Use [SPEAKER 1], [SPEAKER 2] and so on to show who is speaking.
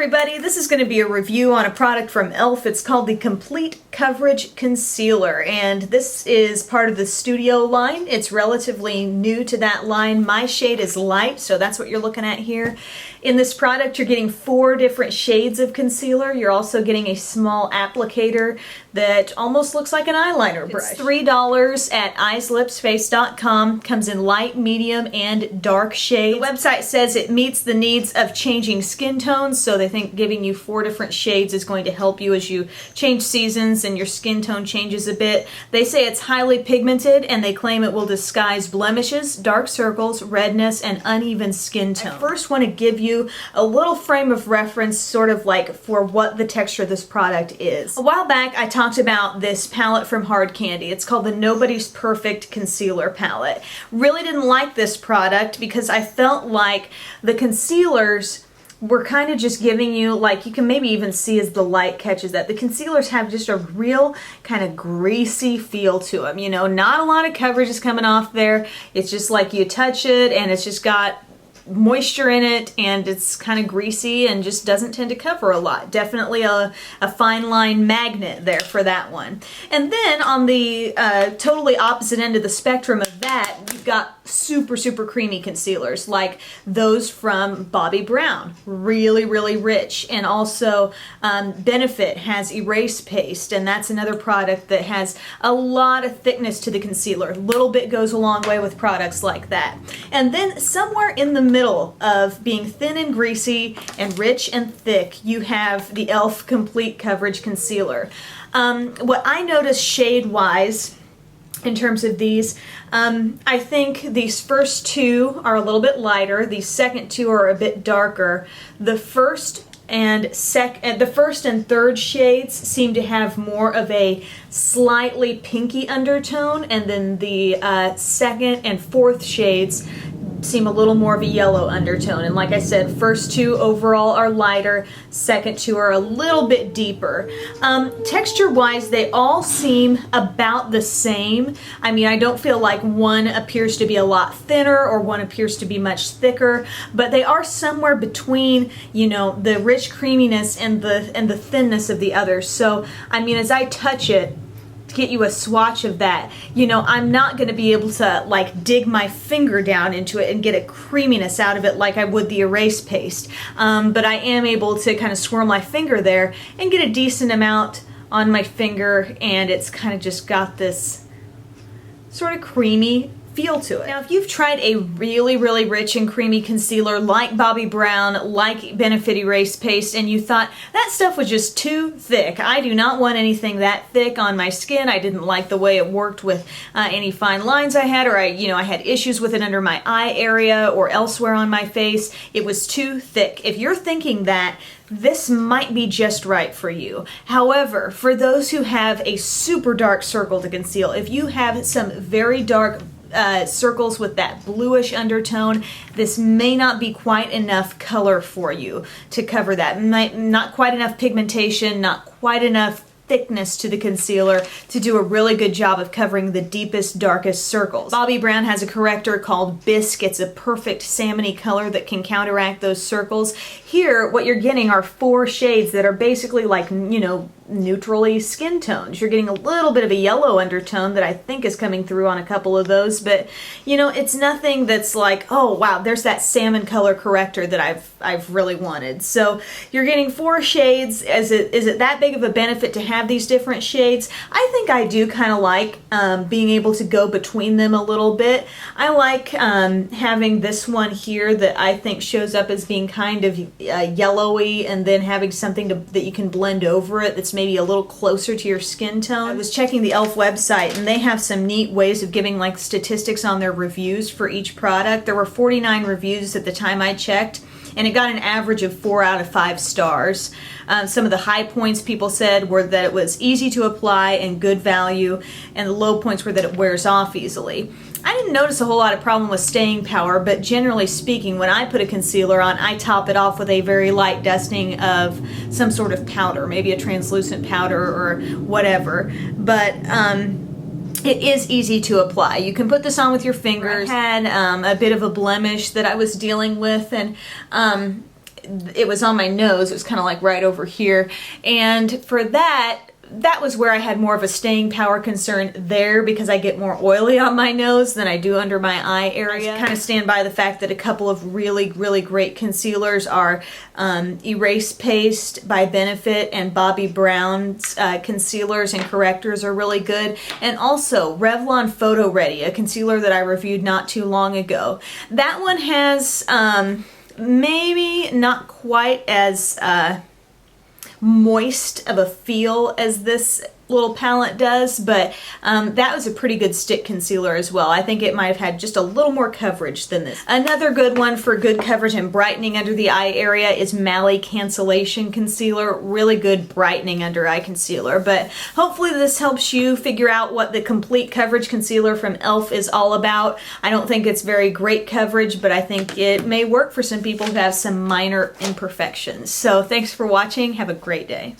[SPEAKER 1] everybody, this is going to be a review on a product from e.l.f. It's called the Complete Coverage Concealer, and this is part of the Studio line. It's relatively new to that line. My shade is light, so that's what you're looking at here. In this product, you're getting 4 different shades of concealer. You're also getting a small applicator that almost looks like an eyeliner brush. It's $3 at eyeslipsface.com. Comes in light, medium, and dark shades. The website says it meets the needs of changing skin tones, so they think giving you 4 different shades is going to help you as you change seasons and your skin tone changes a bit. They say it's highly pigmented, and they claim it will disguise blemishes, dark circles, redness, and uneven skin tone. I first want to give you a little frame of reference, sort of like for what the texture of this product is. A while back, I talked about this palette from Hard Candy. It's called the Nobody's Perfect Concealer Palette. Really didn't like this product because I felt like the concealers were kind of just giving you, like, you can maybe even see as the light catches that, the concealers have just a real kind of greasy feel to them. You know, not a lot of coverage is coming off there. It's just like you touch it and it's just got moisture in it, and it's kind of greasy and just doesn't tend to cover a lot. Definitely a fine line magnet there for that one. And then on the totally opposite end of the spectrum of that, you've got super creamy concealers like those from Bobbi Brown. Really rich. And also Benefit has Erase Paste, and that's another product that has a lot of thickness to the concealer. A little bit goes a long way with products like that. And then somewhere in the middle of being thin and greasy and rich and thick, you have the e.l.f. Complete Coverage Concealer. What I noticed shade-wise in terms of these, I think these first 2 are a little bit lighter. These second 2 are a bit darker. The first and third shades seem to have more of a slightly pinky undertone, and then the second and fourth shades seem a little more of a yellow undertone. And like I said, first 2 overall are lighter, second 2 are a little bit deeper. Texture wise, they all seem about the same. I mean, I don't feel like one appears to be a lot thinner or one appears to be much thicker, but they are somewhere between, you know, the rich creaminess and the thinness of the others. So I mean, as I touch it, get you a swatch of that, you know, I'm not going to be able to like dig my finger down into it and get a creaminess out of it like I would the Erase Paste, but I am able to kind of swirl my finger there and get a decent amount on my finger, and it's kind of just got this sort of creamy feel to it. Now, if you've tried a really rich and creamy concealer like Bobbi Brown, like Benefit Erase Paste, and you thought that stuff was just too thick, I do not want anything that thick on my skin. I didn't like the way it worked with any fine lines I had, or I had issues with it under my eye area or elsewhere on my face. It was too thick. If you're thinking that, this might be just right for you. However, for those who have a super dark circle to conceal, if you have some very dark circles with that bluish undertone, this may not be quite enough color for you to cover that. Not quite enough pigmentation, not quite enough thickness to the concealer to do a really good job of covering the deepest, darkest circles. Bobbi Brown has a corrector called Bisque. It's a perfect salmony color that can counteract those circles. Here, what you're getting are 4 shades that are basically like, you know, neutrally skin tones. You're getting a little bit of a yellow undertone that I think is coming through on a couple of those, but you know, it's nothing that's like, oh wow, there's that salmon color corrector that I've really wanted. So you're getting 4 shades. Is it that big of a benefit to have these different shades? I think I do kind of like being able to go between them a little bit. I like having this one here that I think shows up as being kind of yellowy, and then having something that you can blend over it that's maybe a little closer to your skin tone. I was checking the e.l.f. website, and they have some neat ways of giving like statistics on their reviews for each product. There were 49 reviews at the time I checked, and it got an average of 4 out of 5 stars. Some of the high points people said were that it was easy to apply and good value, and the low points were that it wears off easily. I didn't notice a whole lot of problem with staying power, but generally speaking, when I put a concealer on, I top it off with a very light dusting of some sort of powder, maybe a translucent powder or whatever. But it is easy to apply. You can put this on with your fingers. I had a bit of a blemish that I was dealing with, and it was on my nose. It was kind of like right over here. And for that was where I had more of a staying power concern there, because I get more oily on my nose than I do under my eye area. I kind of stand by the fact that a couple of really, really great concealers are Erase Paste by Benefit and Bobbi Brown's concealers and correctors are really good. And also Revlon PhotoReady, a concealer that I reviewed not too long ago. That one has maybe not quite as moist of a feel as this little palette does, but that was a pretty good stick concealer as well. I think it might have had just a little more coverage than this. Another good one for good coverage and brightening under the eye area is Mally Cancellation Concealer. Really good brightening under eye concealer. But hopefully this helps you figure out what the complete coverage concealer from e.l.f. is all about. I don't think it's very great coverage, but I think it may work for some people who have some minor imperfections. So thanks for watching. Have a great day.